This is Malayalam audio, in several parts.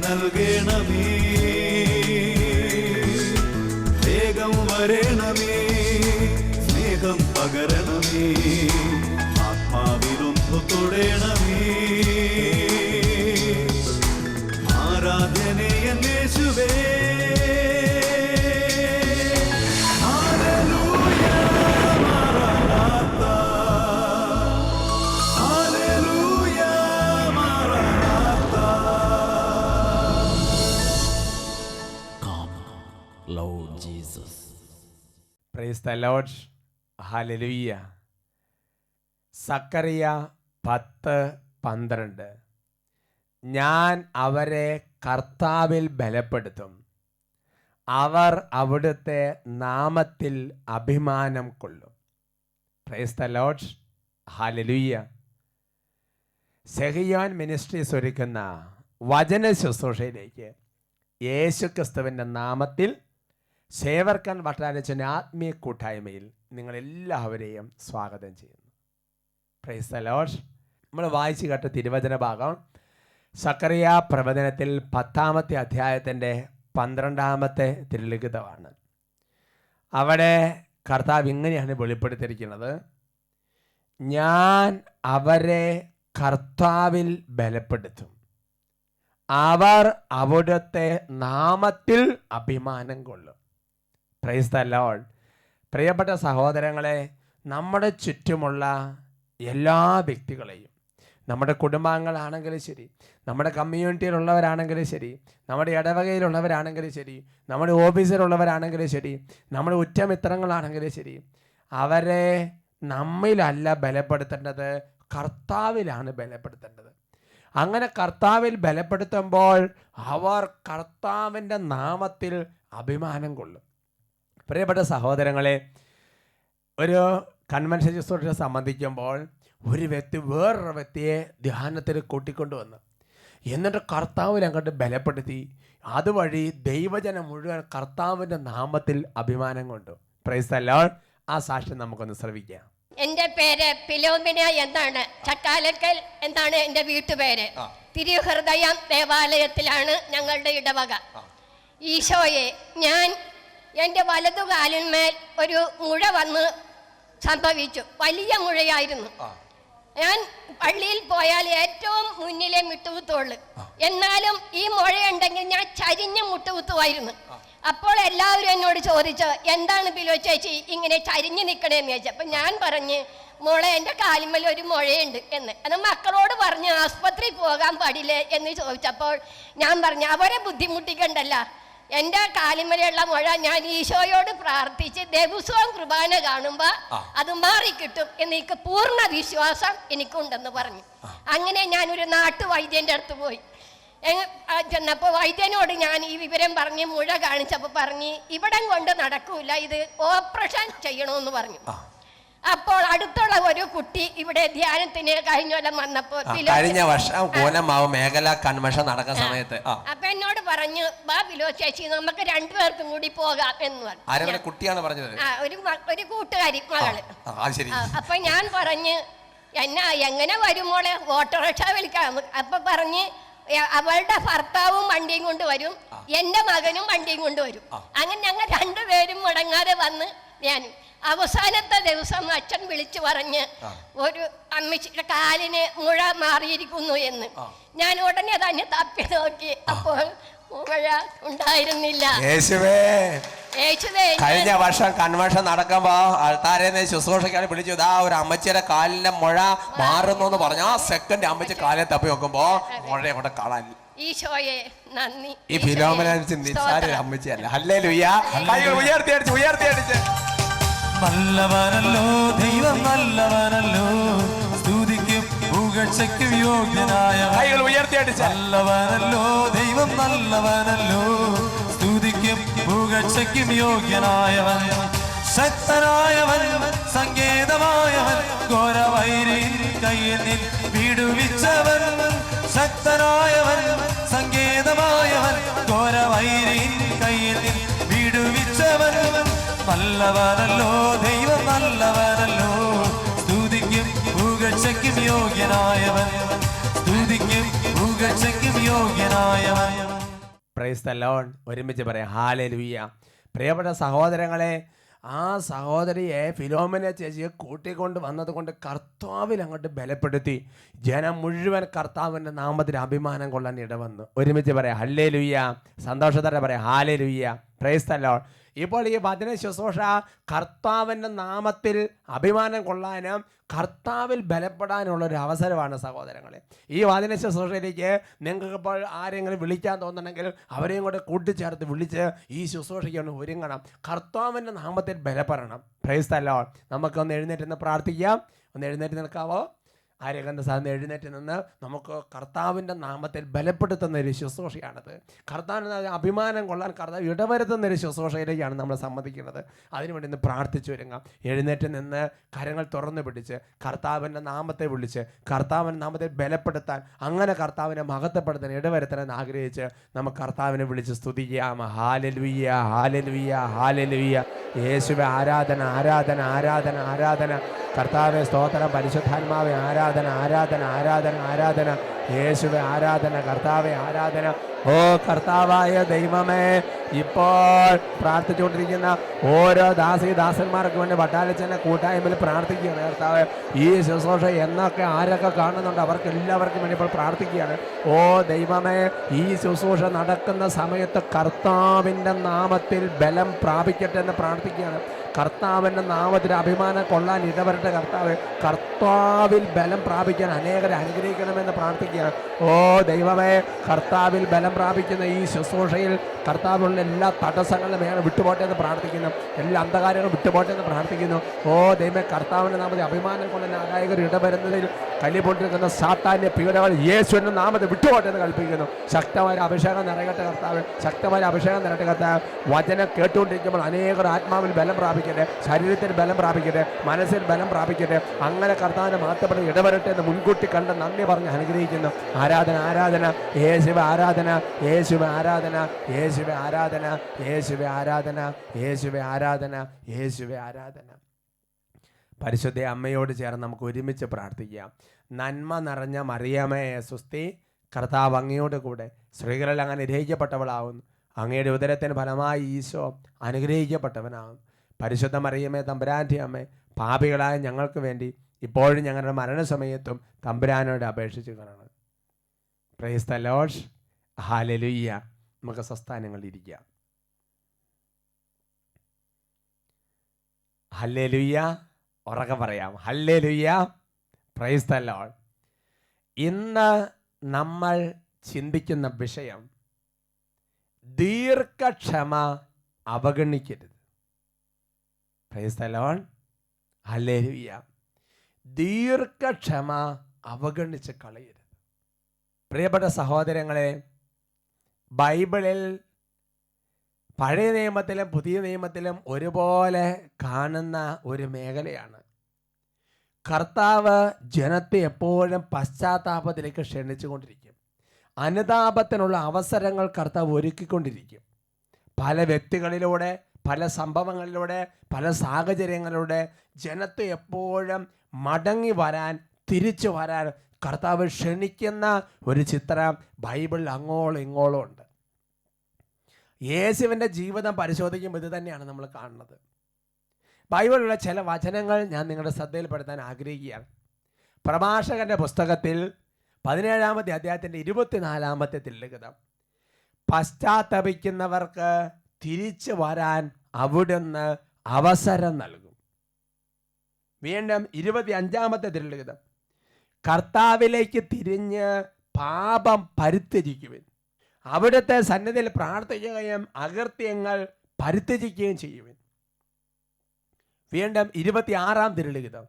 നൽകണമേ, വേഗം വരണമേ, സ്നേഹം പകരണമേ, ആത്മാവിലൊന്നു തൊടണമേ. ആരാധനയെ യേശുവേ, Lord Jesus. Praise the Lord. Hallelujah. Zacharia 10:12. ഞാൻ അവരെ കർത്താവിൽ ബലപ്പെടുത്തും, അവർ അവിടുത്തെ നാമത്തിൽ അഭിമാനം കൊള്ളും. Praise the Lord. Hallelujah. Sehion ministries ഒരുക്കുന്ന വചന ശുശ്രൂഷയിലേക്ക് യേശുക്രിസ്തുവിൻ്റെ നാമത്തിൽ സേവർക്കൻ വട്ടാരച്ചൻ്റെ ആത്മീയ കൂട്ടായ്മയിൽ നിങ്ങളെല്ലാവരെയും സ്വാഗതം ചെയ്യുന്നു. Praise the Lord. നമ്മൾ വായിച്ചു കേട്ട തിരുവചന ഭാഗം സക്കറിയ പ്രവചനത്തിൽ 10-ാമത്തെ അധ്യായത്തിൻ്റെ 12-ാമത്തെ തിരുലിഖിതമാണ്. അവിടെ കർത്താവ് ഇങ്ങനെയാണ് വെളിപ്പെടുത്തിയിരിക്കുന്നത്: ഞാൻ അവരെ കർത്താവിൽ ബലപ്പെടുത്തും, അവർ അവിടുത്തെ നാമത്തിൽ അഭിമാനം കൊള്ളും. Praise the Lord. പ്രിയപ്പെട്ട സഹോദരങ്ങളെ, നമ്മുടെ ചുറ്റുമുള്ള എല്ലാ വ്യക്തികളെയും, നമ്മുടെ കുടുംബാംഗങ്ങളാണെങ്കിലും ശരി, നമ്മുടെ കമ്മ്യൂണിറ്റിയിലുള്ളവരാണെങ്കിലും ശരി, നമ്മുടെ ഇടവകയിലുള്ളവരാണെങ്കിലും ശരി, നമ്മുടെ ഓഫീസിലുള്ളവരാണെങ്കിലും ശരി, നമ്മുടെ ഉറ്റമിത്രങ്ങളാണെങ്കിലും ശരി, അവരെ നമ്മിലല്ല ബലപ്പെടുത്തേണ്ടത്, കർത്താവിലാണ് ബലപ്പെടുത്തേണ്ടത്. അങ്ങനെ കർത്താവിൽ ബലപ്പെടുത്തുമ്പോൾ അവർ കർത്താവിൻ്റെ നാമത്തിൽ അഭിമാനം കൊള്ളും. പ്രിയപ്പെട്ട സഹോദരങ്ങളെ, ഒരു കൺവെൻഷൻ ശുശ്രൂഷ സംബന്ധിക്കുമ്പോൾ ഒരു വ്യക്തി വേറൊരു വ്യക്തിയെ ധ്യാനത്തിൽ കൂട്ടിക്കൊണ്ടുവന്ന് എന്നിട്ട് കർത്താവിൽ അങ്ങോട്ട് ബലപ്പെടുത്തി, അതുവഴി ദൈവജനം മുഴുവൻ കർത്താവിൻ്റെ നാമത്തിൽ അഭിമാനം കൊണ്ടു. Praise the Lord. ആ സാക്ഷ്യം നമുക്കൊന്ന് ശ്രവിക്കാം. എന്റെ പേര് ഫിലോമിന എന്നാണ്. ചക്കാലക്കൽ എന്നാണ് എന്റെ വീട്ടുപേര്. തിരുഹൃദയം ദേവാലയത്തിലാണ് ഞങ്ങളുടെ ഇടവക. ഈശോയെ, ഞാൻ എൻ്റെ വലതുകാലിന്മേൽ ഒരു മുഴ വന്ന് സംഭവിച്ചു. വലിയ മുഴയായിരുന്നു. ഞാൻ പള്ളിയിൽ പോയാൽ ഏറ്റവും മുന്നിലെ മുട്ടുകുത്തുള്ളു. എന്നാലും ഈ മുഴയുണ്ടെങ്കിൽ ഞാൻ ചരിഞ്ഞ് മുട്ടുകുത്തുമായിരുന്നു. അപ്പോൾ എല്ലാവരും എന്നോട് ചോദിച്ചു, എന്താണ് ബിലോ ചേച്ചി ഇങ്ങനെ ചരിഞ്ഞ് നിൽക്കണേന്ന് ചോദിച്ചു. അപ്പം ഞാൻ പറഞ്ഞ്, മോളെ, എൻ്റെ കാലിന്മേൽ ഒരു മുഴയുണ്ട് എന്ന്. അത് മക്കളോട് പറഞ്ഞ് ആസ്പത്രി പോകാൻ പാടില്ലേ എന്ന് ചോദിച്ചപ്പോൾ ഞാൻ പറഞ്ഞു, അവരെ ബുദ്ധിമുട്ടിക്കണ്ടല്ല, എൻ്റെ കാലിന്മേലുള്ള മുഴ ഞാൻ ഈശോയോട് പ്രാർത്ഥിച്ച് ദിവസവും കുർബാന കാണുമ്പോൾ അത് മാറിക്കിട്ടും എനിക്ക് പൂർണ്ണ വിശ്വാസം എനിക്കുണ്ടെന്ന് പറഞ്ഞു. അങ്ങനെ ഞാനൊരു നാട്ടുവൈദ്യൻ്റെ അടുത്ത് പോയി. ചെന്നപ്പോൾ വൈദ്യനോട് ഞാൻ ഈ വിവരം പറഞ്ഞ് മുഴ കാണിച്ചപ്പോൾ പറഞ്ഞ്, ഇവിടം കൊണ്ട് നടക്കൂല, ഇത് ഓപ്പറേഷൻ ചെയ്യണമെന്ന് പറഞ്ഞു. അപ്പോൾ അടുത്തുള്ള ഒരു കുട്ടി ഇവിടെ ധ്യാനത്തിന് കഴിഞ്ഞ കൊല്ലം വന്നപ്പോൾ, കഴിഞ്ഞ വർഷം കോലമാവ് മേഖല കൺവെൻഷൻ നടക്കുന്ന സമയത്ത് അപ്പൊ എന്നോട് പറഞ്ഞു, ബാ ബിലോ ചേച്ചി, നമുക്ക് രണ്ടുപേർക്കും കൂടി പോകാം എന്ന് പറഞ്ഞു. കുട്ടിയാണ് പറഞ്ഞത്, ഒരു കൂട്ടുകാരി മകള്. അപ്പൊ ഞാൻ പറഞ്ഞ്, എങ്ങനെ വരുമ്പോളെ ഓട്ടോറിക്ഷ വിളിക്കാം. അപ്പൊ പറഞ്ഞ്, അവളുടെ ഭർത്താവും വണ്ടിയും കൊണ്ട് വരും, എന്റെ മകനും വണ്ടിയും കൊണ്ട് വരും. അങ്ങനെ ഞങ്ങൾ രണ്ടുപേരും മുടങ്ങാതെ വന്ന് ഞാനും. അവസാനത്തെ ദിവസം അച്ഛൻ വിളിച്ചു പറഞ്ഞ്, ഒരു അമ്മച്ചിയുടെ കാലിന് മുഴ മാറിയിരിക്കുന്നു എന്ന്. ഞാൻ ഉടനെ തന്നെ തപ്പി നോക്കി, അപ്പോൾ മുഴ ഉണ്ടായിരുന്നില്ല. കഴിഞ്ഞ വർഷം കൺവെൻഷൻ നടക്കുമ്പോ ആൾക്കാരെ ശുശ്രൂഷക്കാരെ വിളിച്ചു, ഇതാ ഒരു അമ്മച്ചിയുടെ കാലിന്റെ മുഴ മാറുന്നു എന്ന് പറഞ്ഞു. ആ സെക്കൻഡ് അമ്മച്ചി കാലിൽ തപ്പി നോക്കുമ്പോ മുഴയെ കൊണ്ട് കാണാൻ. ഈശോയെ നന്ദി. ഈ ഫിലോമിന അമ്മച്ചിയല്ല. ഹല്ലേലൂയ. ഉയർത്തിയടിച്ച് ഉയർത്തിയടിച്ച്. നല്ലവനല്ലോ ദൈവം, നല്ലവനല്ലോ, സ്തുതിക്കും പുകഴ്ചയ്ക്കും യോഗ്യനായ. കൈകൾ ഉയർത്തിയടിച്ച്. നല്ലവനല്ലോ ദൈവം, നല്ലവനല്ലോ, സ്തുതിക്കും പുകഴ്ചയ്ക്കും യോഗ്യനായവൻ. ശക്തനായവൻ, സങ്കേതമായവൻ, ഘോരവൈരിൻ കയ്യിൽ നിന്ന് വിടുവിച്ചവൻ. ശക്തനായവൻ, സങ്കേതമായവൻ, ഘോരവൈരിൻ കയ്യിൽ നിന്ന് വിടുവിച്ചവൻ. നല്ലവനല്ലോ ദൈവം, നല്ലവനല്ലോ, സ്തുതിക്കും പുകഴ്ചയ്ക്കും യോഗ്യനായവൻ, സ്തുതിക്കും പുകഴ്ചയ്ക്കും യോഗ്യനായവൻ. Praise the Lord. ഒരുമിച്ച് പറയാം ഹല്ലേലൂയ. പ്രിയപ്പെട്ട സഹോദരങ്ങളെ, ആ സഹോദരിയെ ഫിലോമിന ചേച്ചിയെ കൂട്ടിക്കൊണ്ട് വന്നതുകൊണ്ട് കർത്താവിൽ അങ്ങോട്ട് ബലപ്പെടുത്തി ജനം മുഴുവൻ കർത്താവിൻ്റെ നാമത്തിൽ അഭിമാനം കൊള്ളാൻ ഇടവന്നു. ഒരുമിച്ച് പറയാം ഹല്ലേലൂയ. സന്തോഷത്തോടെ പറയാം ഹല്ലേലൂയ. Price the Lord. ഇപ്പോൾ ഈ വചന ശുശ്രൂഷ കർത്താവിൻ്റെ നാമത്തിൽ അഭിമാനം കൊള്ളാനും കർത്താവിൽ ബലപ്പെടാനുള്ളൊരു അവസരമാണ് സഹോദരങ്ങളെ. ഈ വചന ശുശ്രൂഷയിലേക്ക് നിങ്ങൾക്ക് ഇപ്പോൾ ആരെങ്കിലും വിളിക്കാൻ തോന്നണമെങ്കിൽ അവരെയും കൂടെ കൂട്ടിച്ചേർത്ത് വിളിച്ച് ഈ ശുശ്രൂഷയ്ക്ക് ഒന്ന് ഒരുങ്ങണം. കർത്താവിൻ്റെ നാമത്തിൽ ബലപ്പെടണം. Price the Lord. നമുക്കൊന്ന് എഴുന്നേറ്റ് നിന്ന് പ്രാർത്ഥിക്കാം. ഒന്ന് എഴുന്നേറ്റ് നിൽക്കാവോ? ആരെയൊക്കെ സാധനം എഴുന്നേറ്റ് നിന്ന് നമുക്ക് കർത്താവിൻ്റെ നാമത്തിൽ ബലപ്പെടുത്തുന്ന ഒരു ശുശ്രൂഷയാണത്. കർത്താവിന് അഭിമാനം കൊള്ളാൻ കർത്താവ് ഇടവരുത്തുന്ന ഒരു ശുശ്രൂഷയിലേക്കാണ് നമ്മൾ സമ്മതിക്കുന്നത്. അതിനുവേണ്ടി ഇന്ന് പ്രാർത്ഥിച്ചു വരുങ്ങാം. എഴുന്നേറ്റ് നിന്ന് കരങ്ങൾ തുറന്നു പിടിച്ച് കർത്താവിൻ്റെ നാമത്തെ വിളിച്ച് കർത്താവിൻ്റെ നാമത്തെ ബലപ്പെടുത്താൻ, അങ്ങനെ കർത്താവിനെ മഹത്വപ്പെടുത്താൻ ഇടവരുത്താൻ ആഗ്രഹിച്ച് നമുക്ക് കർത്താവിനെ വിളിച്ച് സ്തുതിക്കാം. ഹല്ലേലൂയ, ഹല്ലേലൂയ, ഹല്ലേലൂയ. യേശുവേ ആരാധന, ആരാധന, ആരാധന, ആരാധന. കർത്താവേ സ്തോത്രം. പരിശുദ്ധാത്മാവേ ആരാധന, ആരാധന, ആരാധന, ആരാധന. യേശുവേ ആരാധന. കർത്താവേ ആരാധന. ഓ കർത്താവായ ദൈവമേ, ഇപ്പോൾ പ്രാർത്ഥിച്ചുകൊണ്ടിരിക്കുന്ന ഓരോ ദാസന്മാർക്ക് വേണ്ടി വട്ടാലച്ചൻ്റെ കൂട്ടായ്മയിൽ പ്രാർത്ഥിക്കുകയാണ് കർത്താവ്. ഈ ശുശ്രൂഷ എന്നൊക്കെ ആരൊക്കെ കാണുന്നുണ്ട് അവർക്ക് എല്ലാവർക്കും വേണ്ടി ഇപ്പോൾ പ്രാർത്ഥിക്കുകയാണ്. ഓ ദൈവമേ, ഈ ശുശ്രൂഷ നടക്കുന്ന സമയത്ത് കർത്താവിൻ്റെ നാമത്തിൽ ബലം പ്രാപിക്കട്ടെ എന്ന് പ്രാർത്ഥിക്കുകയാണ്. കർത്താവിൻ്റെ നാമത്തിൽ അഭിമാനം കൊള്ളാൻ ഇടവരട്ടെ കർത്താവ്. കർത്താവിൽ ബലം പ്രാപിക്കാൻ അനേകരെ അനുഗ്രഹിക്കണമെന്ന് പ്രാർത്ഥിക്കുകയാണ്. ഓ ദൈവമേ, കർത്താവിൽ ബലം പ്രാപിക്കുന്ന ഈ ശുശ്രൂഷയിൽ കർത്താവിലുള്ള എല്ലാ തടസ്സങ്ങളും വിട്ടുപോട്ടെ എന്ന് പ്രാർത്ഥിക്കുന്നു. എല്ലാ അന്ധകാരങ്ങളും വിട്ടുപോട്ടെ എന്ന് പ്രാർത്ഥിക്കുന്നു. ഓ ദൈവമേ, കർത്താവിൻ്റെ നാമത്തിൽ അഭിമാനം കൊള്ളുന്ന ആരായകർ ഇടവരുന്നതിൽ കല്ലിപ്പൊട്ടിരിക്കുന്ന സാത്താന്യ പീഡകൾ യേശുവിൻ്റെ നാമത്തിൽ വിട്ടുപോട്ടെ എന്ന് കൽപ്പിക്കുന്നു. ശക്തമായ അഭിഷേകം നിറയട്ടെ കർത്താവ്. ശക്തമായ അഭിഷേകം നിറയട്ടെ കർത്താവ്. വചനം കേട്ടുകൊണ്ടിരിക്കുമ്പോൾ അനേകർ ആത്മാവിൽ ബലം പ്രാപിക്കട്ടെ, ശരീരത്തിൽ ബലം പ്രാപിക്കട്ടെ, മനസ്സിൽ ബലം പ്രാപിക്കട്ടെ. അങ്ങനെ കർത്താവിനെ മാറ്റപ്പെട്ട് ഇടവരട്ടെ എന്ന് മുൻകൂട്ടി കണ്ട് നന്ദി പറഞ്ഞ് അനുഗ്രഹിക്കുന്നു. ആരാധന, ആരാധന, യേശുവേ ആരാധന, യേശുവേ ആരാധന, യേശുവേ ആരാധന, യേശുവേ ആരാധന, യേശുവേ ആരാധന, യേശുവേ ആരാധന. പരിശുദ്ധ അമ്മയോട് ചേർന്ന് നമുക്ക് ഒരുമിച്ച് പ്രാർത്ഥിക്കാം. നന്മ നിറഞ്ഞ മറിയമേ സുസ്തി, കർത്താവ് അങ്ങയോട് കൂടെ സ്ത്രീകളിൽ അങ്ങ് അനുഗ്രഹിക്കപ്പെട്ടവളാവുന്നു. അങ്ങയുടെ ഉദരത്തിന് ഫലമായി ഈശോ അനുഗ്രഹിക്കപ്പെട്ടവനാകുന്നു. പരിശുദ്ധ മറിയമേ തമ്പുരാൻ്റെ അമ്മേ, പാപികളായ ഞങ്ങൾക്ക് വേണ്ടി ഇപ്പോഴും ഞങ്ങളുടെ മരണസമയത്തും തമ്പുരാനോട് അപേക്ഷിച്ച് കാണണം. Price the Lord. ഹല്ലേലൂയ. നമുക്ക് സ്വസ്ഥാനങ്ങളിൽ ഇരിക്കാം. ഹല്ലേലൂയ. ഉറക്കെ പറയാം ഹല്ലേലൂയ. Price the Lord. ഇന്ന് നമ്മൾ ചിന്തിക്കുന്ന വിഷയം ദീർഘക്ഷമ അവഗണിക്കരുത്. Praise the Lord. ഹല്ലേലൂയ. ദീർഘക്ഷമ അവഗണിച്ച് കളയരുത്. പ്രിയപ്പെട്ട സഹോദരങ്ങളെ, ബൈബിളിൽ പഴയ നിയമത്തിലും പുതിയ നിയമത്തിലും ഒരുപോലെ കാണുന്ന ഒരു മേഖലയാണ്. കർത്താവ് ജനത്തെ എപ്പോഴും പശ്ചാത്താപത്തിലേക്ക് ക്ഷണിച്ചുകൊണ്ടിരിക്കും. അനുതാപത്തിനുള്ള അവസരങ്ങൾ കർത്താവ് ഒരുക്കിക്കൊണ്ടിരിക്കും. പല വ്യക്തികളിലൂടെ, പല സംഭവങ്ങളിലൂടെ, പല സാഹചര്യങ്ങളിലൂടെ ജനത്തെ എപ്പോഴും മടങ്ങി വരാൻ, തിരിച്ചു വരാൻ കർത്താവ് ക്ഷണിക്കുന്ന ഒരു ചിത്രം ബൈബിളിൽ അങ്ങോളം ഇങ്ങോളം ഉണ്ട്. യേശുവിൻ്റെ ജീവിതം പരിശോധിക്കുമ്പോൾ ഇത് തന്നെയാണ് നമ്മൾ കാണുന്നത്. ബൈബിളിലുള്ള ചില വചനങ്ങൾ ഞാൻ നിങ്ങളുടെ ശ്രദ്ധയിൽപ്പെടുത്താൻ ആഗ്രഹിക്കുകയാണ്. പ്രഭാഷകന്റെ പുസ്തകത്തിൽ 17-ാമത്തെ അധ്യായത്തിൻ്റെ 24-ാമത്തെ തിരുലിഖിതം, പശ്ചാത്തപിക്കുന്നവർക്ക് തിരിച്ചു വരാൻ അവിടുന്ന് അവസരം നൽകും. വീണ്ടും 25-ാമത്തെ തിരുലിഖിതം, കർത്താവിലേക്ക് തിരിഞ്ഞ് പാപം പരിത്യജിക്കുവിൻ, അവിടുത്തെ സന്നിധിയിൽ പ്രാർത്ഥിക്കുകയും അകൃത്യങ്ങൾ പരിത്യജിക്കുകയും ചെയ്യുവിൻ. വീണ്ടും 26-ാം തിരുലിഖിതം,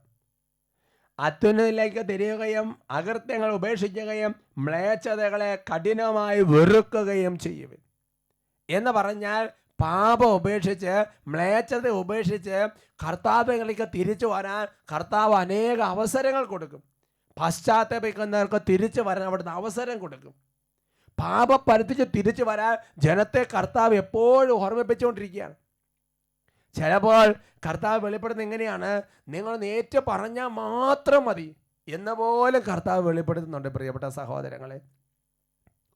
അത്യുന്നതിലേക്ക് തിരിയുകയും അകൃത്യങ്ങൾ ഉപേക്ഷിക്കുകയും മ്ലേച്ഛതകളെ കഠിനമായി വെറുക്കുകയും ചെയ്യുവിൻ. എന്ന് പറഞ്ഞാൽ പാപം ഉപേക്ഷിച്ച്, മ്ലേച്ഛത ഉപേക്ഷിച്ച് കർത്താവിലേക്ക് തിരിച്ചു വരാൻ കർത്താവ് അനേക അവസരങ്ങൾ കൊടുക്കും. പശ്ചാത്തപിക്കുന്നവർക്ക് തിരിച്ചു വരാൻ അവിടുന്ന് അവസരം കൊടുക്കും. പാപം പരിധിച്ച് തിരിച്ചു വരാൻ ജനത്തെ കർത്താവ് എപ്പോഴും ഓർമ്മിപ്പിച്ചുകൊണ്ടിരിക്കുകയാണ്. ചിലപ്പോൾ കർത്താവ് വെളിപ്പെടുന്നത് എങ്ങനെയാണ്? നിങ്ങൾ ഏറ്റു പറഞ്ഞാൽ മാത്രം മതി എന്ന പോലെ കർത്താവ് വെളിപ്പെടുത്തുന്നുണ്ട്. പ്രിയപ്പെട്ട സഹോദരങ്ങളെ,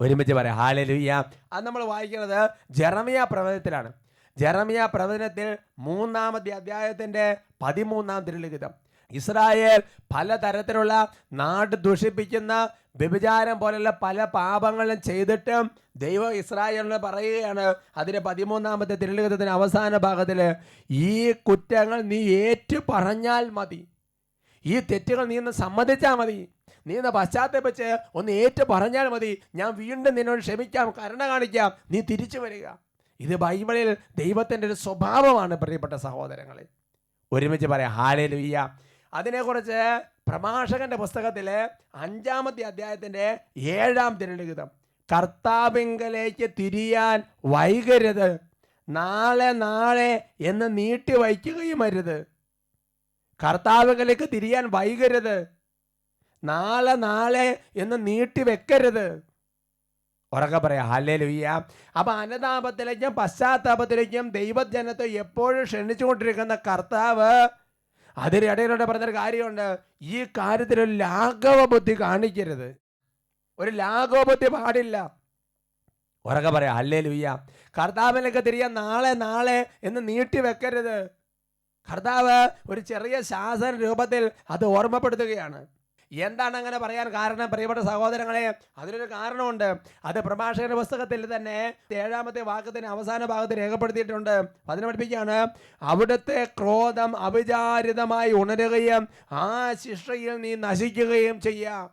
ഒരുമിച്ച് പറയാം ഹല്ലേലൂയ. അത് നമ്മൾ വായിക്കുന്നത് ജെറമിയ പ്രവചനത്തിലാണ്. ജെറമിയ പ്രവചനത്തിൽ 3-ാമത്തെ അധ്യായത്തിൻ്റെ 13-ാം തിരുലിഖിതം. ഇസ്രായേൽ പലതരത്തിലുള്ള നാട് ദുഷിപ്പിക്കുന്ന വ്യഭിചാരം പോലുള്ള പല പാപങ്ങളും ചെയ്തിട്ടും ദൈവം ഇസ്രായേലിന് പറയുകയാണ്, അതിൻ്റെ 13-ാമത്തെ തിരുലിഖിതത്തിൻ്റെ അവസാന ഭാഗത്തിൽ, ഈ കുറ്റങ്ങൾ നീ ഏറ്റു പറഞ്ഞാൽ മതി, ഈ തെറ്റുകൾ നീ ഒന്ന് സമ്മതിച്ചാൽ മതി, നീ ഒന്ന് പശ്ചാത്തപിച്ച് ഒന്ന് ഏറ്റു പറഞ്ഞാൽ മതി, ഞാൻ വീണ്ടും നിന്നോട് ക്ഷമിക്കാം, കരുണ കാണിക്കാം, നീ തിരിച്ചു വരിക. ഇത് ബൈബിളിൽ ദൈവത്തിൻ്റെ ഒരു സ്വഭാവമാണ് പ്രിയപ്പെട്ട സഹോദരങ്ങളെ. ഒരുമിച്ച് പറയാം ഹല്ലേലൂയ. അതിനെക്കുറിച്ച് പ്രഭാഷകന്റെ പുസ്തകത്തിൽ 5-ാമത്തെ അധ്യായത്തിൻ്റെ 7-ാം തിരുലിഖിതം, കർത്താവിങ്കലേക്ക് തിരിയാൻ വൈകരുത്, നാളെ നാളെ എന്ന് നീട്ടി വയ്ക്കുകയും അരുത്. കർത്താവിങ്കലേക്ക് തിരിയാൻ വൈകരുത്, നാളെ നാളെ എന്ന് നീട്ടി വെക്കരുത്. ഉറക്കെ പറയാം ഹല്ലേലൂയ. അപ്പൊ അനുതാപത്തിലേക്കും പശ്ചാത്താപത്തിലേക്കും ദൈവജനത്തെ എപ്പോഴും ക്ഷണിച്ചുകൊണ്ടിരിക്കുന്ന കർത്താവ് അതിനിടയിലൂടെ പറഞ്ഞൊരു കാര്യമുണ്ട്, ഈ കാര്യത്തിൽ ഒരു ലാഘവ ബുദ്ധി കാണിക്കരുത്, ഒരു ലാഘവ ബുദ്ധി പാടില്ല. ഉറക്കെ പറയാം ഹല്ലേലൂയ. കർത്താവിലേക്ക് തിരിയാൻ നാളെ നാളെ എന്ന് നീട്ടി വെക്കരുത്. കർത്താവ് ഒരു ചെറിയ ശാസന രൂപത്തിൽ അത് ഓർമ്മപ്പെടുത്തുകയാണ്. എന്താണ് അങ്ങനെ പറയാൻ കാരണം പ്രിയപ്പെട്ട സഹോദരങ്ങളെ? അതിനൊരു കാരണമുണ്ട്. അത് പ്രഭാഷകന്റെ പുസ്തകത്തിൽ തന്നെ 7-ാമത്തെ വാക്യത്തിന് അവസാന ഭാഗത്ത് രേഖപ്പെടുത്തിയിട്ടുണ്ട്. അതിനെ പഠിപ്പിക്കുകയാണ്, അവിടുത്തെ ക്രോധം അവിചാരിതമായി ഉണരുകയും ആ ശിക്ഷയിൽ നീ നശിക്കുകയും ചെയ്യാം.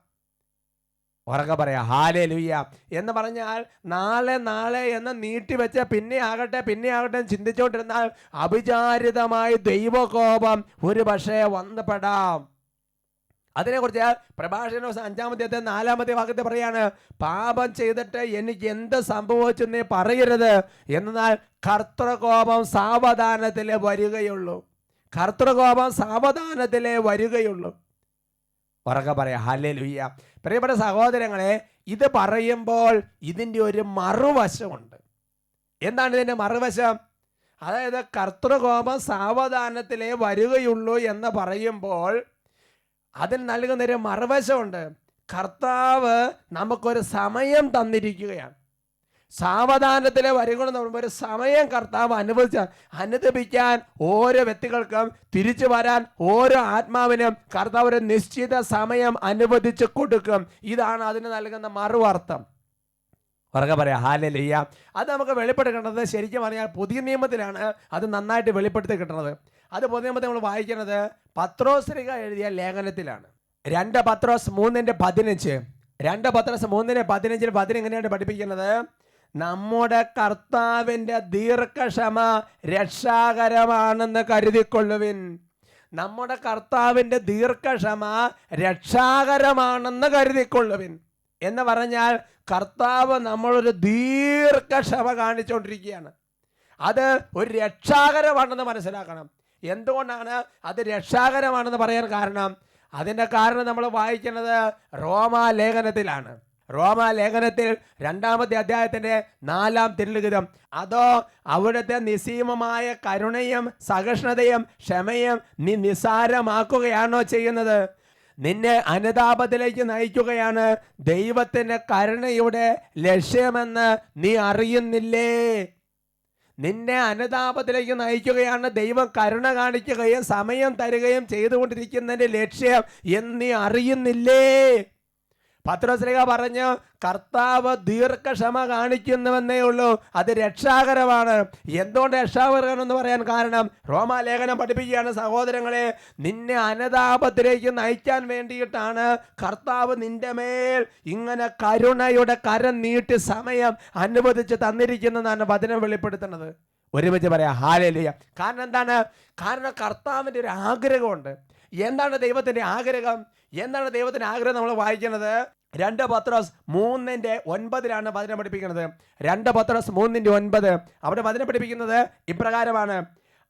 ഉറക്കെ പറയാം ഹല്ലേലൂയ. എന്ന് പറഞ്ഞാൽ നാളെ നാളെ എന്ന് നീട്ടിവെച്ച പിന്നെ ആകട്ടെ ചിന്തിച്ചുകൊണ്ടിരുന്നാൽ അവിചാരിതമായി ദൈവകോപം ഒരു പക്ഷേ വന്നുപെടാം. അതിനെക്കുറിച്ച് പ്രഭാഷകൻ 5-ാമത്തെ 4-ാമത്തെ വാക്യത്തിൽ പറയാണ്, പാപം ചെയ്തിട്ട് എനിക്ക് എന്ത് സംഭവിച്ചു നീ പറയരുത്, എന്നാൽ കർത്തൃകോപം സാവധാനത്തിലേ വരികയുള്ളൂ. കർത്തൃകോപം സാവധാനത്തിലേ വരികയുള്ളൂ. ഉറക്കെ പറയാം ഹല്ലേലൂയ. പ്രിയപ്പെട്ട സഹോദരങ്ങളെ, ഇത് പറയുമ്പോൾ ഇതിൻ്റെ ഒരു മറുവശമുണ്ട്. എന്താണ് ഇതിൻ്റെ മറുവശം? അതായത് കർത്തൃകോപം സാവധാനത്തിലേ വരികയുള്ളൂ എന്ന് പറയുമ്പോൾ അതിന് നൽകുന്നൊരു മറുവശമുണ്ട്. കർത്താവ് നമുക്കൊരു സമയം തന്നിരിക്കുകയാണ്. സാവധാനത്തിലെ വരികയെന്ന് പറയുമ്പോൾ ഒരു സമയം കർത്താവ് അനുദപിക്കാൻ ഓരോ വ്യക്തികൾക്കും തിരിച്ചു വരാൻ ഓരോ ആത്മാവിനും കർത്താവ് ഒരു നിശ്ചിത സമയം അനുവദിച്ച് കൊടുക്കും. ഇതാണ് അതിന് നൽകുന്ന മറുവർത്ഥം. ഉറക്കെ പറയാം ഹല്ലേലൂയ. അത് നമുക്ക് വെളിപ്പെടുത്തേണ്ടത് ശരിക്കും പറഞ്ഞാൽ പുതിയ നിയമത്തിലാണ് അത് നന്നായിട്ട് വെളിപ്പെടുത്തി കിട്ടുന്നത്. അത് പുതിയ നിയമത്തിൽ നമ്മൾ വായിക്കുന്നത് പത്രോസ് എഴുതിയ ലേഖനത്തിലാണ്. 2 പത്രോസ് 3:15. 2 പത്രോസ് 3:15 എങ്ങനെയാണ് പഠിപ്പിക്കുന്നത്? നമ്മുടെ കർത്താവിൻ്റെ ദീർഘക്ഷമ രക്ഷാകരമാണെന്ന് കരുതിക്കൊള്ളുവിൻ. നമ്മുടെ കർത്താവിൻ്റെ ദീർഘക്ഷമ രക്ഷാകരമാണെന്ന് കരുതിക്കൊള്ളുവിൻ എന്ന് പറഞ്ഞാൽ കർത്താവ് നമ്മളൊരു ദീർഘക്ഷമ കാണിച്ചുകൊണ്ടിരിക്കുകയാണ്. അത് ഒരു രക്ഷാകരമാണെന്ന് മനസ്സിലാക്കണം. എന്തുകൊണ്ടാണ് അത് രക്ഷാകരമാണെന്ന് പറയാൻ കാരണം? അതിൻ്റെ കാരണം നമ്മൾ വായിക്കുന്നത് റോമാലേഖനത്തിലാണ്. റോമാലേഖനത്തിൽ 2-ാമത്തെ അധ്യായത്തിൻ്റെ 4-ാം തിരുലിഖിതം, അതോ അവിടുത്തെ നിസ്സീമമായ കരുണയും സഹിഷ്ണുതയും ക്ഷമയും നീ നിസ്സാരമാക്കുകയാണോ ചെയ്യുന്നത്? നിന്നെ അനുതാപത്തിലേക്ക് നയിക്കുകയാണ് ദൈവത്തിൻ്റെ കരുണയുടെ ലക്ഷ്യമെന്ന് നീ അറിയുന്നില്ലേ? നിന്നെ അനുതാപത്തിലേക്ക് നയിക്കുകയാണ് ദൈവം കരുണ കാണിക്കുകയും സമയം തരികയും ചെയ്തുകൊണ്ടിരിക്കുന്നതിൻ്റെ ലക്ഷ്യം എന്ന് നീ അറിയുന്നില്ലേ? പത്രോസ് പറഞ്ഞു, കർത്താവ് ദീർഘക്ഷമ കാണിക്കുന്നുവെന്നേ ഉള്ളൂ, അത് രക്ഷാകരമാണ്. എന്തുകൊണ്ട് രക്ഷാകരമെന്ന് പറയാൻ കാരണം റോമാലേഖനം പഠിപ്പിക്കുകയാണ്, സഹോദരങ്ങളെ, നിന്നെ അനുതാപത്തിലേക്ക് നയിക്കാൻ വേണ്ടിയിട്ടാണ് കർത്താവ് നിന്റെ മേൽ ഇങ്ങനെ കരുണയുടെ കരം നീട്ടി സമയം അനുവദിച്ച് തന്നിരിക്കുന്നതാണ് വചനം വെളിപ്പെടുത്തുന്നത്. ഒരുമിച്ച് പറയാം ഹല്ലേലൂയ. കാരണം എന്താണ്? കാരണം കർത്താവിൻ്റെ ഒരു ആഗ്രഹമുണ്ട്. എന്താണ് ദൈവത്തിൻ്റെ ആഗ്രഹം? എന്താണ് ദൈവത്തിൻ്റെ ആഗ്രഹം? നമ്മൾ വായിക്കുന്നത് 2 പത്രോസ് 3:9 വചനം പഠിപ്പിക്കുന്നത്. 2 പത്രോസ് 3:9 അവിടെ വചനം പഠിപ്പിക്കുന്നത് ഇപ്രകാരമാണ്: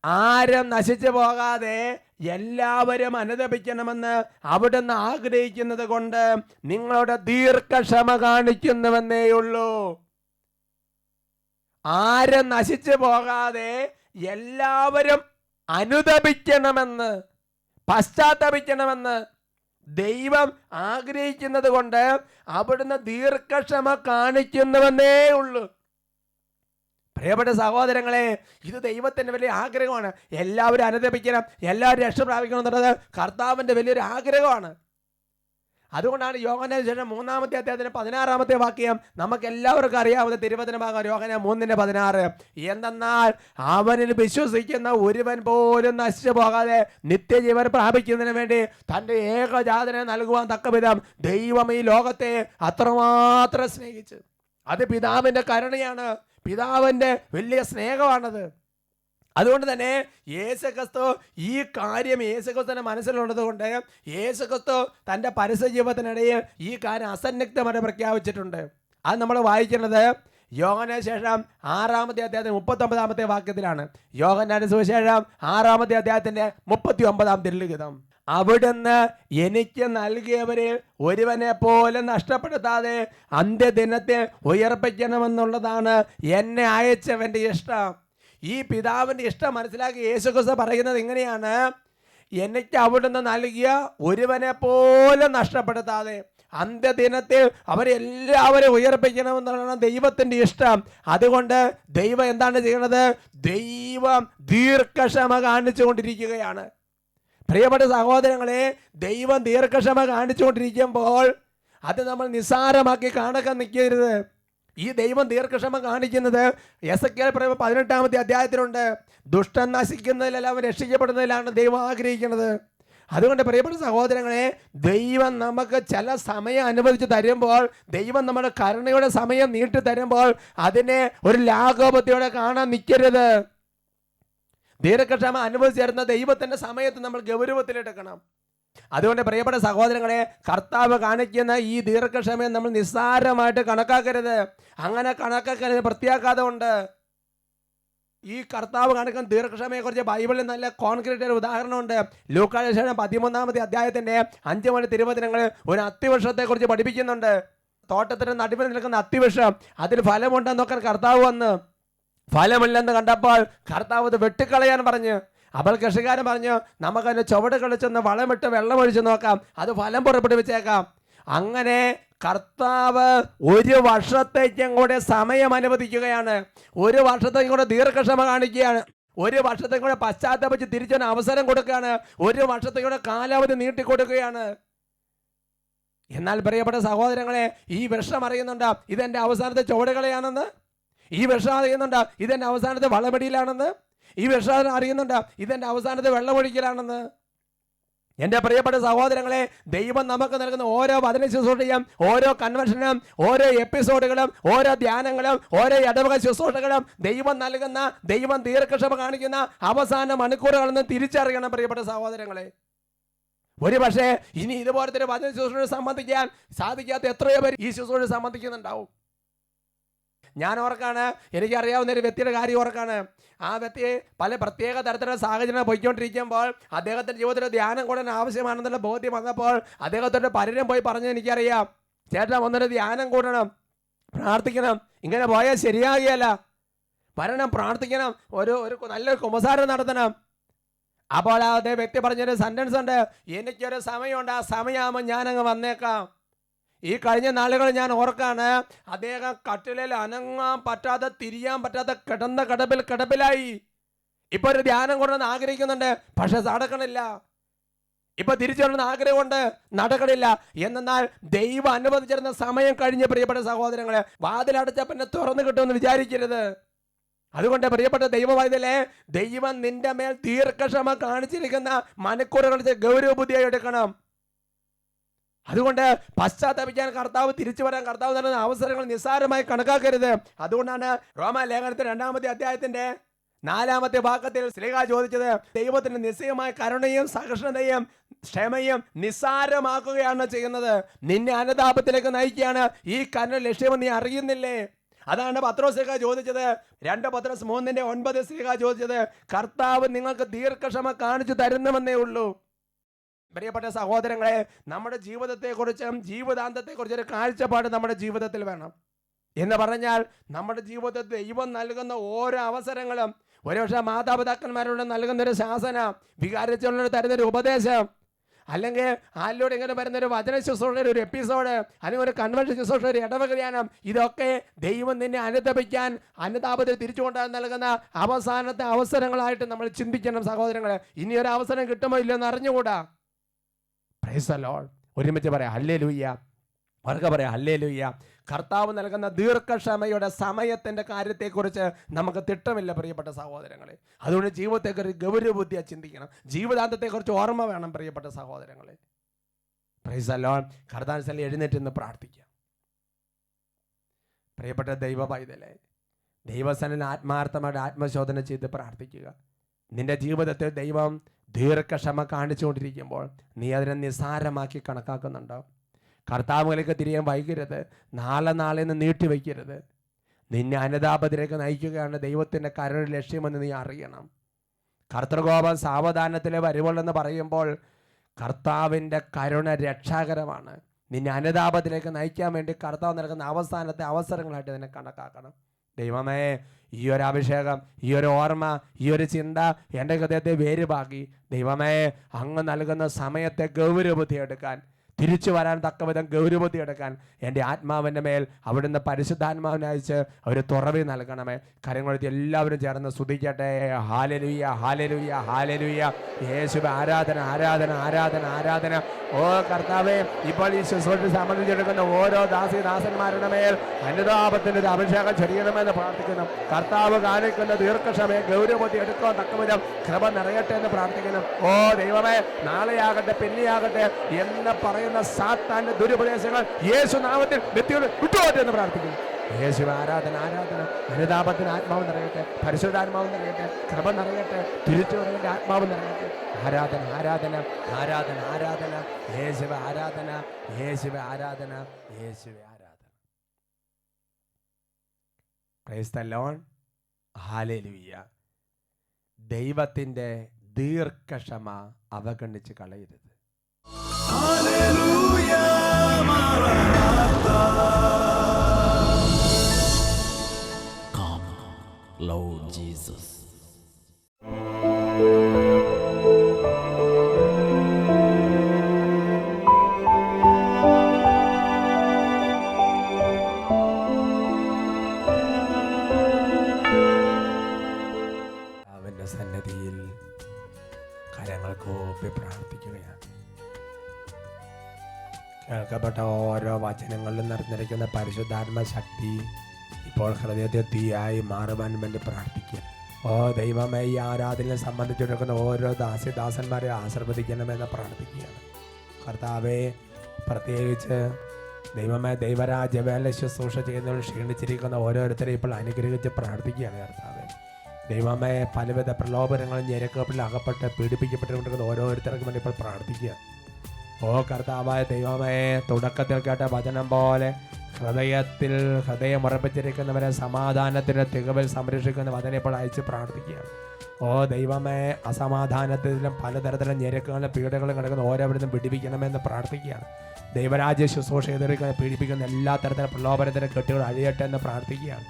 ആരും നശിച്ചു പോകാതെ എല്ലാവരും അനുതപിക്കണമെന്ന് അവിടുന്ന് ആഗ്രഹിക്കുന്നത് കൊണ്ട് നിങ്ങളുടെ ദീർഘക്ഷമ കാണിക്കുന്നുവെന്നേയുള്ളൂ. ആരും നശിച്ചു പോകാതെ എല്ലാവരും അനുതപിക്കണമെന്ന്, പശ്ചാത്തപിക്കണമെന്ന് ദൈവം ആഗ്രഹിക്കുന്നത് കൊണ്ട് അവിടുന്ന് ദീർഘക്ഷമ കാണിക്കുന്നുവെന്നേ ഉള്ളൂ. പ്രിയപ്പെട്ട സഹോദരങ്ങളെ, ഇത് ദൈവത്തിൻ്റെ വലിയ ആഗ്രഹമാണ്. എല്ലാവരും അനുദപിക്കണം, എല്ലാവരും രക്ഷ പ്രാപിക്കണം എന്നുള്ളത് കർത്താവിൻ്റെ വലിയൊരു ആഗ്രഹമാണ്. അതുകൊണ്ടാണ് യോഹന്നാൻ ശേഷം 3-ാമത്തെ അധ്യായത്തിന് 16-ാമത്തെ വാക്യം നമുക്ക് എല്ലാവർക്കും അറിയാവുന്ന തിരുവചനമാകാം. യോഹന്നാൻ 3:16. എന്തെന്നാൽ അവനിൽ വിശ്വസിക്കുന്ന ഒരുവൻ പോലും നശിച്ചു പോകാതെ നിത്യജീവൻ പ്രാപിക്കുന്നതിന് വേണ്ടി തൻ്റെ ഏകജാതനെ നൽകുവാൻ തക്കവിധം ദൈവം ഈ ലോകത്തെ അത്രമാത്രം സ്നേഹിച്ചു. അത് പിതാവിൻ്റെ കരുണയാണ്, പിതാവിൻ്റെ വലിയ സ്നേഹമാണത്. അതുകൊണ്ട് തന്നെ യേശുക്രിസ്തു ഈ കാര്യം യേശുക്രിസ്തുവിന്റെ മനസ്സിലുള്ളത് കൊണ്ട് യേശുക്രിസ്തു തൻ്റെ പരസ്യ ജീവിതത്തിനിടയിൽ ഈ കാര്യം അസന്നിഗ്ധമായി പ്രഖ്യാപിച്ചിട്ടുണ്ട്. അത് നമ്മൾ വായിക്കുന്നത് യോഹന്നാൻ ശേഷം 6-ാമത്തെ അധ്യായത്തിന് 39-ാമത്തെ വാക്യത്തിലാണ്. യോഹന്നാന്റെ സുവിശേഷം 6-ാമത്തെ അധ്യായത്തിന്റെ 39-ാം തിരുലിഖിതം. അവിടുന്ന് എനിക്ക് നൽകിയവരിൽ ഒരുവനെ പോലെ നഷ്ടപ്പെടുത്താതെ അന്ത്യദിനത്തിൽ ഉയർപ്പിക്കണമെന്നുള്ളതാണ് എന്നെ അയച്ചവൻ്റെ ഇഷ്ടം. ഈ പിതാവിൻ്റെ ഇഷ്ടം മനസ്സിലാക്കി യേശുക്രിസ്തു പറയുന്നത് ഇങ്ങനെയാണ്: എനിക്ക് അവിടുന്ന് നൽകിയ ഒരുവനെ പോലെ നഷ്ടപ്പെടുത്താതെ അന്ത്യദിനത്തിൽ അവരെല്ലാവരും ഉയർപ്പിക്കണമെന്നാണ് ദൈവത്തിൻ്റെ ഇഷ്ടം. അതുകൊണ്ട് ദൈവം എന്താണ് ചെയ്യുന്നത്? ദൈവം ദീർഘക്ഷമ കാണിച്ചു കൊണ്ടിരിക്കുകയാണ്. പ്രിയപ്പെട്ട സഹോദരങ്ങളെ, ദൈവം ദീർഘക്ഷമ കാണിച്ചുകൊണ്ടിരിക്കുമ്പോൾ അത് നമ്മൾ നിസ്സാരമാക്കി കാണാൻ നിൽക്കരുത്. ഈ ദൈവം ദീർഘക്ഷമ കാണിക്കുന്നത് എസെക്കിയേൽ 18-ാമത്തെ അധ്യായത്തിലുണ്ട്. ദുഷ്ടൻ നശിക്കുന്നതിലല്ല, അവൻ രക്ഷിക്കപ്പെടുന്നതിലാണ് ദൈവം ആഗ്രഹിക്കുന്നത്. അതുകൊണ്ട് പ്രിയപ്പെട്ട സഹോദരങ്ങളെ, ദൈവം നമുക്ക് ചില സമയം അനുവദിച്ച് തരുമ്പോൾ, ദൈവം നമ്മുടെ കരുണയുടെ സമയം നീട്ടി തരുമ്പോൾ അതിനെ ഒരു ലാഘവത്തോടെ കാണാൻ നിൽക്കരുത്. ദീർഘക്ഷമ അനുവദിച്ച് തരുന്ന ദൈവത്തിൻ്റെ സമയത്ത് നമ്മൾ ഗൗരവത്തിലെടുക്കണം. അതുകൊണ്ട് പ്രിയപ്പെട്ട സഹോദരങ്ങളെ, കർത്താവ് കാണിക്കുന്ന ഈ ദീർഘക്ഷമയെ നമ്മൾ നിസ്സാരമായിട്ട് കണക്കാക്കരുത്. അങ്ങനെ കണക്കാക്കരുത് പ്രത്യാഘാതം ഉണ്ട്. ഈ കർത്താവ് കാണിക്കുന്ന ദീർഘക്ഷമയെക്കുറിച്ച് ബൈബിളിൽ നല്ല കോൺക്രീറ്റ് ഒരു ഉദാഹരണമുണ്ട്. ലൂക്കായുടെ ശേഷം 13-ാമത്തെ അധ്യായത്തിന്റെ 5 മണി തിരുവചനങ്ങൾ ഒരു അത്തിവൃക്ഷത്തെക്കുറിച്ച് പഠിപ്പിക്കുന്നുണ്ട്. തോട്ടത്തിന് നടുവിൽ നിൽക്കുന്ന അത്തിവൃക്ഷം, അതിൽ ഫലമുണ്ടെന്നൊക്കെ കർത്താവ് വന്ന് ഫലമില്ലെന്ന് കണ്ടപ്പോൾ കർത്താവ് അത് വെട്ടിക്കളയാൻ പറഞ്ഞു. അപ്പോൾ കൃഷിക്കാരൻ പറഞ്ഞു, നമുക്കതിന് ചുവട് കളിച്ചൊന്ന് വളമിട്ട് വെള്ളമൊഴിച്ച് നോക്കാം, അത് ഫലം പുറപ്പെടുവിച്ചേക്കാം. അങ്ങനെ കർത്താവ് 1 വർഷത്തേക്കും കൂടെ സമയം അനുവദിക്കുകയാണ്. 1 വർഷത്തേക്കും കൂടെ ദീർഘക്ഷമ കാണിക്കുകയാണ്. 1 വർഷത്തേക്കും കൂടെ പശ്ചാത്തപിച്ച് തിരിച്ചൊരു അവസരം കൊടുക്കുകയാണ്. 1 വർഷത്തേക്കും കൂടെ കാലാവധി നീട്ടിക്കൊടുക്കുകയാണ്. എന്നാൽ പ്രിയപ്പെട്ട സഹോദരങ്ങളെ, ഈ വൃക്ഷം അറിയുന്നുണ്ട് ഇതെൻ്റെ അവസാനത്തെ ചുവടുകളയാണെന്ന്. ഈ വൃക്ഷം അറിയുന്നുണ്ട് ഇതെൻ്റെ അവസാനത്തെ വളമെടിയിലാണെന്ന്. ഈ വൃക്ഷം അറിയുന്നുണ്ട് ഇതെൻ്റെ അവസാനത്തെ വെള്ളമൊഴിക്കലാണെന്ന്. എൻ്റെ പ്രിയപ്പെട്ട സഹോദരങ്ങളെ, ദൈവം നമുക്ക് നൽകുന്ന ഓരോ വചന ശുശ്രൂഷയും, ഓരോ കൺവെൻഷനും, ഓരോ എപ്പിസോഡുകളും, ഓരോ ധ്യാനങ്ങളും, ഓരോ ഇടവക ശുശ്രൂഷകളും ദൈവം ദീർഘക്ഷമ കാണിക്കുന്ന അവസാന മണിക്കൂറുകളെന്ന് തിരിച്ചറിയണം പ്രിയപ്പെട്ട സഹോദരങ്ങളെ. ഒരു പക്ഷേ ഇനി ഇതുപോലത്തെ ഒരു വചന ശുശ്രൂഷ സംബന്ധിക്കാൻ സാധിക്കാത്ത എത്രയോ പേര് ഈ ശുശ്രൂഷ സംബന്ധിക്കുന്നുണ്ടാവും. ഞാൻ ഓർക്കാണ്, എനിക്കറിയാവുന്ന ഒരു വ്യക്തിയുടെ കാര്യം ഓർക്കാണ്. ആ വ്യക്തി പല പ്രത്യേക തരത്തിലുള്ള സാഹചര്യം പോയിക്കൊണ്ടിരിക്കുമ്പോൾ അദ്ദേഹത്തിൻ്റെ ജീവിതത്തിൽ ധ്യാനം കൂടാൻ ആവശ്യമാണെന്നുള്ള ബോധ്യം വന്നപ്പോൾ അദ്ദേഹത്തിൻ്റെ പലരും പോയി പറഞ്ഞ്, എനിക്കറിയാം ചേട്ടാ, ഒന്നൊരു ധ്യാനം കൂടണം, പ്രാർത്ഥിക്കണം, ഇങ്ങനെ പോയാൽ ശരിയാകുകയല്ല, വരണം, പ്രാർത്ഥിക്കണം, ഒരു നല്ലൊരു കുമ്പസാരം നടത്തണം. അപ്പോൾ അതേ വ്യക്തി പറഞ്ഞൊരു സെൻറ്റൻസ് ഉണ്ട്, എനിക്കൊരു സമയമുണ്ട്, ആ സമയമാകുമ്പോൾ ഞാനങ്ങ് വന്നേക്കാം. ഈ കഴിഞ്ഞ നാളുകൾ ഞാൻ ഓർക്കാണ്, അദ്ദേഹം കട്ടിലിൽ അനങ്ങാൻ പറ്റാതെ തിരിയാൻ പറ്റാതെ കിടന്ന കിടപ്പിലായി. ഇപ്പൊ ഒരു ധ്യാനം കൊണ്ടുവന്ന് ആഗ്രഹിക്കുന്നുണ്ട്, പക്ഷെ നടക്കണില്ല. ഇപ്പൊ തിരിച്ചു വരണമെന്ന് ആഗ്രഹമുണ്ട്, നടക്കണില്ല. എന്നാൽ ദൈവം അനുവദിച്ചിരുന്ന സമയം കഴിഞ്ഞ് പ്രിയപ്പെട്ട സഹോദരങ്ങളെ, വാതിലടച്ച പിന്നെ തുറന്നു കിട്ടുമെന്ന് വിചാരിക്കരുത്. അതുകൊണ്ട് പ്രിയപ്പെട്ട ദൈവവൈദ്യലെ, ദൈവം നിന്റെ മേൽ ദീർഘക്ഷമ കാണിച്ചിരിക്കുന്ന മണിക്കൂറുകൾ ഗൗരവബുദ്ധിയായി എടുക്കണം. അതുകൊണ്ട് പശ്ചാത്തപിക്കാൻ കർത്താവ്, തിരിച്ചു വരാൻ കർത്താവ് നൽകുന്ന അവസരങ്ങൾ നിസ്സാരമായി കണക്കാക്കരുത്. അതുകൊണ്ടാണ് റോമാലേഖനത്തിൽ 2-ാമത്തെ അധ്യായത്തിന്റെ 4-ാമത്തെ ഭാഗത്തിൽ ശ്ലീഹാ ചോദിച്ചത്, ദൈവത്തിന്റെ നിശ്ചയമായ കരുണയും സഹിഷ്ണുതയും ക്ഷമയും നിസ്സാരമാക്കുകയാണ് ചെയ്യുന്നത്. നിന്നെ അനുതാപത്തിലേക്ക് നയിക്കുകയാണ്. ഈ കരുണ ലക്ഷ്യമെന്ന് നീ അറിയുന്നില്ലേ? അതാണ് പത്രോസ് ശ്ലീഹാ ചോദിച്ചത്. 2 പത്രോസ് 3:9 ശ്ലീഹാ ചോദിച്ചത്, കർത്താവ് നിങ്ങൾക്ക് ദീർഘക്ഷമ കാണിച്ചു തരുന്നുവെന്നേ ഉള്ളൂ. പ്രിയപ്പെട്ട സഹോദരങ്ങളെ, നമ്മുടെ ജീവിതത്തെക്കുറിച്ചും ജീവിതാന്തത്തെക്കുറിച്ചും ഒരു കാഴ്ചപ്പാട് നമ്മുടെ ജീവിതത്തിൽ വേണം. എന്ന് പറഞ്ഞാൽ നമ്മുടെ ജീവിതത്തിൽ ദൈവം നൽകുന്ന ഓരോ അവസരങ്ങളും, ഒരുപക്ഷെ മാതാപിതാക്കന്മാരോട് നൽകുന്നൊരു ശാസന, വികാരിച്ചുള്ളവർ തരുന്നൊരു ഉപദേശം, അല്ലെങ്കിൽ ആരിലൂടെ ഇങ്ങനെ വരുന്ന ഒരു വചന ശുശ്രൂഷയുടെ ഒരു എപ്പിസോഡ്, അല്ലെങ്കിൽ ഒരു കൺവെൻഷൻ ശുശ്രൂഷ, ഒരു ഇടവക ധ്യാനം, ഇതൊക്കെ ദൈവം നിന്നെ അനുതപിക്കാൻ, അനുതാപത്തിൽ തിരിച്ചുകൊണ്ടാൻ നൽകുന്ന അവസാനത്തെ അവസരങ്ങളായിട്ട് നമ്മൾ ചിന്തിക്കണം സഹോദരങ്ങളെ. ഇനി ഒരു അവസരം കിട്ടുമോ ഇല്ലെന്ന് അറിഞ്ഞുകൂടാ. Price the Lord. ഒരുമിച്ച് പറയാം ഹല്ലേലൂയ. അവർക്ക് പറയാം ഹല്ലേലൂയ. കർത്താവ് നൽകുന്ന ദീർഘക്ഷമയുടെ സമയത്തിൻ്റെ കാര്യത്തെക്കുറിച്ച് നമുക്ക് തിട്ടമില്ല പ്രിയപ്പെട്ട സഹോദരങ്ങളെ. അതുകൊണ്ട് ജീവിതത്തെക്കുറിച്ച് ഗൗരവബുദ്ധിയായി ചിന്തിക്കണം. ജീവിതാന്തത്തെക്കുറിച്ച് ഓർമ്മ വേണം പ്രിയപ്പെട്ട സഹോദരങ്ങളെ. Price the Lord. കർത്താവിനെ എഴുന്നേറ്റ് നിന്ന് പ്രാർത്ഥിക്കാം. പ്രിയപ്പെട്ട ദൈവ പൈതലേ, ദൈവസനിൽ ആത്മാർത്ഥമായിട്ട് ആത്മശോധന ചെയ്ത് പ്രാർത്ഥിക്കുക. നിന്റെ ജീവിതത്തിൽ ദൈവം ദീർഘക്ഷമ കാണിച്ചുകൊണ്ടിരിക്കുമ്പോൾ നീ അതിനെ നിസ്സാരമാക്കി കണക്കാക്കുന്നുണ്ടോ? കർത്താവുകളിലേക്ക് തിരിയാൻ വൈകരുത്. നാളെ നീട്ടിവെക്കരുത്. നിന്നെ അനുതാപത്തിലേക്ക് നയിക്കുകയാണ് ദൈവത്തിൻ്റെ കരുണ ലക്ഷ്യമെന്ന് നീ അറിയണം. കർത്തൃകോപം സാവധാനത്തിലെ വരുവുള്ളെന്ന് പറയുമ്പോൾ കർത്താവിൻ്റെ കരുണ രക്ഷാകരമാണ്. നിന്നെ അനുതാപത്തിലേക്ക് നയിക്കാൻ വേണ്ടി കർത്താവ് നൽകുന്ന അവസാനത്തെ അവസരങ്ങളായിട്ട് നിന്നെ കണക്കാക്കണം. ദൈവമേ, ഈ ഒരു അഭിഷേകം, ഈ ഒരു ഓർമ്മ, ഈ ഒരു ചിന്ത എൻ്റെ ഹൃദയത്തെ വേരുപാക്കി ദൈവമേ, അങ്ങ് നൽകുന്ന സമയത്തെ ഗൗരവബുദ്ധി എടുക്കാൻ, തിരിച്ചു വരാൻ തക്കവിധം ഗൗരവബുദ്ധി എടുക്കാൻ എൻ്റെ ആത്മാവിൻ്റെ മേൽ അവിടുന്ന് പരിശുദ്ധാത്മാവിനെ അയച്ച് ഒരു തുറവി നൽകണമേ. കരങ്ങളെത്തി എല്ലാവരും ചേർന്ന് സ്തുതിക്കട്ടെ. ഹല്ലേലൂയ, ഹല്ലേലൂയ, ഹല്ലേലൂയ. യേശുവേ ആരാധന, ആരാധന, ആരാധന, ആരാധന. ഓ കർത്താവേ, ഇപ്പോൾ ഈ ശുശ്രൂഷ സംബന്ധിച്ചെടുക്കുന്ന ഓരോ ദാസന്മാരുടെ മേൽ അനുതാപത്തിൻ്റെ ഒരു അഭിഷേകം ചൊരിയണമെന്ന് പ്രാർത്ഥിക്കുന്നു. കർത്താവ് കാണിക്കുന്ന ദീർഘക്ഷമയെ ഗൗരവബുദ്ധി എടുക്കാൻ തക്കവിധം കൃപ നിറയട്ടെ എന്ന് പ്രാർത്ഥിക്കുന്നു. ഓ ദൈവമേ, നാളെയാകട്ടെ പിന്നെയാകട്ടെ എന്ന് പറയുന്ന സാത്താന്റെ ദുരുപദേശങ്ങൾ യേശു നാമത്തിൽ വിട്ടുപോട്ടെ എന്ന് പ്രാർത്ഥിക്കുന്നു. യേശു ആരാധന, ആരാധന. അനുതാപത്തിന് ആത്മാവ് നിറയട്ടെ, പരിശുദ്ധാത്മാവ് നിറയട്ടെ, കൃപ നിറയട്ടെ, തിരിച്ചു വരേണ്ട ആത്മാവ് നിറയട്ടെ. ആരാധന, ആരാധന, ആരാധന, ആരാധന. യേശുവേ ആരാധന, യേശുവേ ആരാധന, യേശുവേ ആരാധന. Price the Lord. ഹല്ലേലൂയ. ദൈവത്തിൻ്റെ ദീർഘക്ഷമ അവഗണിച്ച് കളയരുത്. Hallelujah, Maranatha. Come, Lord Jesus. അവൻ്റെ സന്നിധിയിൽ കരങ്ങൾ കൂപ്പി പ്രാർത്ഥിക്കുകയാണ്. കേൾക്കപ്പെട്ട ഓരോ വചനങ്ങളിലും നിറഞ്ഞിരിക്കുന്ന പരിശുദ്ധാത്മ ശക്തി ഇപ്പോൾ ഹൃദയത്തെ തീയായി മാറുവാൻ വേണ്ടി പ്രാർത്ഥിക്കുക. ഓ ദൈവമേ, ഈ ആരാധനയെ സംബന്ധിച്ചെടുക്കുന്ന ഓരോ ദാസന്മാരെ ആശീർവദിക്കണമെന്ന് പ്രാർത്ഥിക്കുകയാണ്. കർത്താവെ, പ്രത്യേകിച്ച് ദൈവമേ, ദൈവരാജ്യവേല ശുശ്രൂഷ ചെയ്യുന്നവർ ക്ഷീണിച്ചിരിക്കുന്ന ഓരോരുത്തരെയും ഇപ്പോൾ അനുഗ്രഹിച്ച് പ്രാർത്ഥിക്കുകയാണ്. കർത്താവെ ദൈവമേ, പലവിധ പ്രലോഭനങ്ങളും ഞെരുക്കപ്പിൽ അകപ്പെട്ട് പീഡിപ്പിക്കപ്പെട്ടുകൊണ്ടിരിക്കുന്ന ഓരോരുത്തർക്കും വേണ്ടി ഇപ്പോൾ പ്രാർത്ഥിക്കുക. ഓ കർത്താവായ ദൈവമേ, തുടക്കത്തിൽ കേട്ട വചനം പോലെ ഹൃദയം ഉറപ്പിച്ചിരിക്കുന്നവരെ സമാധാനത്തിൻ്റെ തികവിൽ സംരക്ഷിക്കുന്ന വചനം ഇപ്പോൾ അയച്ച് പ്രാർത്ഥിക്കുകയാണ്. ഓ ദൈവമേ, അസമാധാനത്തിലും പലതരത്തിലും ഞെരുക്കങ്ങളും പീഡകളും കിടക്കുന്ന ഓരോരുത്തരും വിടിവിക്കണമെന്ന് പ്രാർത്ഥിക്കുകയാണ്. ദൈവരാജ്യ ശുശ്രൂഷ ചെയ്തിരിക്കുന്ന പീഡിപ്പിക്കുന്ന എല്ലാ തരത്തിലും പ്രലോഭനത്തിൻ്റെ കെട്ടുകൾ അഴിയട്ടെ എന്ന് പ്രാർത്ഥിക്കുകയാണ്.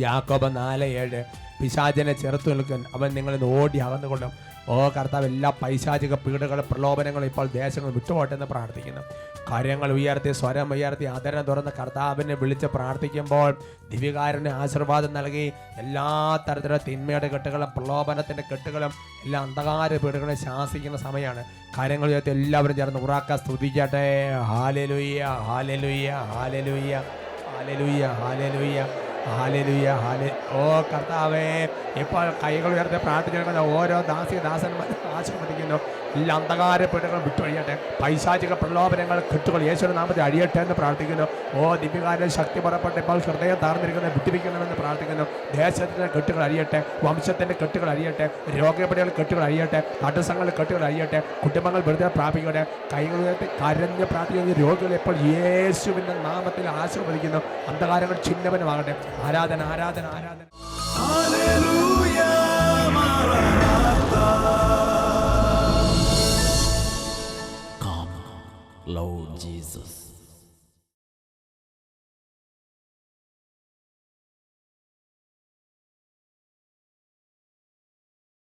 യാക്കോബ് 4:7 പിശാചിനെ ചെറുത്തു നിൽക്കാൻ അവൻ നിങ്ങളിൽ നിന്ന് ഓടി അകന്നുകൊള്ളും. ഓ കർത്താവ്, എല്ലാ പൈശാചിക പീഡകളും പ്രലോഭനങ്ങളും ഇപ്പോൾ ദേശങ്ങൾ വിട്ടുപോട്ടെന്ന് പ്രാർത്ഥിക്കുന്നു. കാര്യങ്ങൾ ഉയർത്തി, സ്വരം ഉയർത്തി, ആദരം തുറന്ന് കർത്താവിനെ വിളിച്ച് പ്രാർത്ഥിക്കുമ്പോൾ ദിവ്യകാരന് ആശീർവാദം നൽകി എല്ലാ തരത്തിലുള്ള തിന്മയുടെ കെട്ടുകളും പ്രലോഭനത്തിൻ്റെ കെട്ടുകളും എല്ലാ അന്ധകാര പീഡകളെ ശാസിക്കുന്ന സമയമാണ്. കാര്യങ്ങൾ ഉയർത്തി എല്ലാവരും ചേർന്ന് ഉറാക്ക സ്തുതിക്കട്ടെ. ഹല്ലേലൂയ, ഹല്ലേലൂയ, ഹല്ലേലൂയ, ഹല്ലേലൂയ, ഹല്ലേലൂയ, ഹല്ലേലൂയ, ഹല്ലേലൂയ. ഓ കർത്താവേ, ഇപ്പോൾ കൈകൾ ഉയർത്തി പ്രാർത്ഥിക്കുന്ന ഓരോ ദാസന്മാരെ ആശീർവദിക്കുന്നു. എല്ലാ അന്ധകാര പീഡകൾ വിട്ടൊഴിയട്ടെ, പൈശാചിക പ്രലോഭനങ്ങൾ കെട്ടുകൾ യേശുവിന്റെ നാമത്തിൽ അഴിയട്ടെ എന്ന് പ്രാർത്ഥിക്കുന്നു. ഓ ദിവ്യകാരൻ ശക്തി പുറപ്പെട്ട് ഇപ്പോൾ ഹൃദയം താർന്നിരിക്കുന്ന വിട്ടുപിക്കണമെന്ന് പ്രാർത്ഥിക്കുന്നു. ദേശത്തിൻ്റെ കെട്ടുകൾ അഴിയട്ടെ, വംശത്തിൻ്റെ കെട്ടുകൾ അഴിയട്ടെ, രോഗപടികൾ കെട്ടുകൾ അഴിയട്ടെ, തടസ്സങ്ങളുടെ കെട്ടുകൾ അഴിയട്ടെ, കുടുംബങ്ങൾ വെറുതെ പ്രാപിക്കട്ടെ. കൈകൾ ഉയർത്തി കരഞ്ഞ് പ്രാർത്ഥിക്കുന്ന രോഗികൾ ഇപ്പോൾ യേശുവിൻ്റെ നാമത്തിൽ ആശീർവദിക്കുന്നു. അന്ധകാരങ്ങൾ ചിഹ്നവനമാകട്ടെ. ആരാധന, ആരാധന, ആരാധന. Hallelujah, Maranatha. Come, Lord Jesus.